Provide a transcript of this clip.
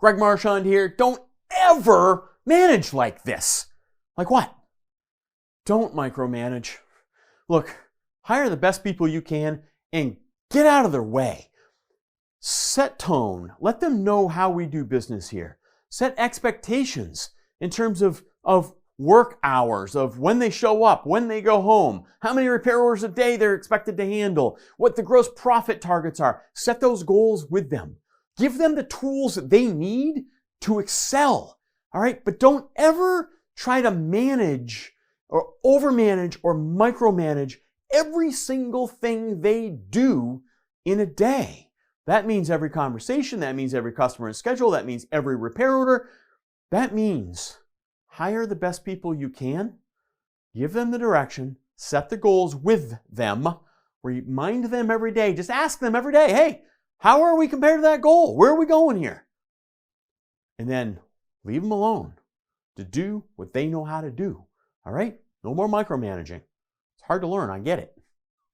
Greg Marchand here. Don't ever manage like this. Like what? Don't micromanage. Look, hire the best people you can and get out of their way. Set tone. Let them know how we do business here. Set expectations in terms of work hours, of when they show up, when they go home, how many repair orders a day they're expected to handle, what the gross profit targets are. Set those goals with them. Give them the tools that they need to excel. All right? But don't ever try to manage or overmanage or micromanage every single thing they do in a day. That means every conversation. That means every customer and schedule. That means every repair order. That means hire the best people you can, give them the direction, set the goals with them, remind them every day. Just ask them every day, hey, how are we compared to that goal? Where are we going here? And then leave them alone to do what they know how to do. All right? No more micromanaging. It's hard to learn. I get it.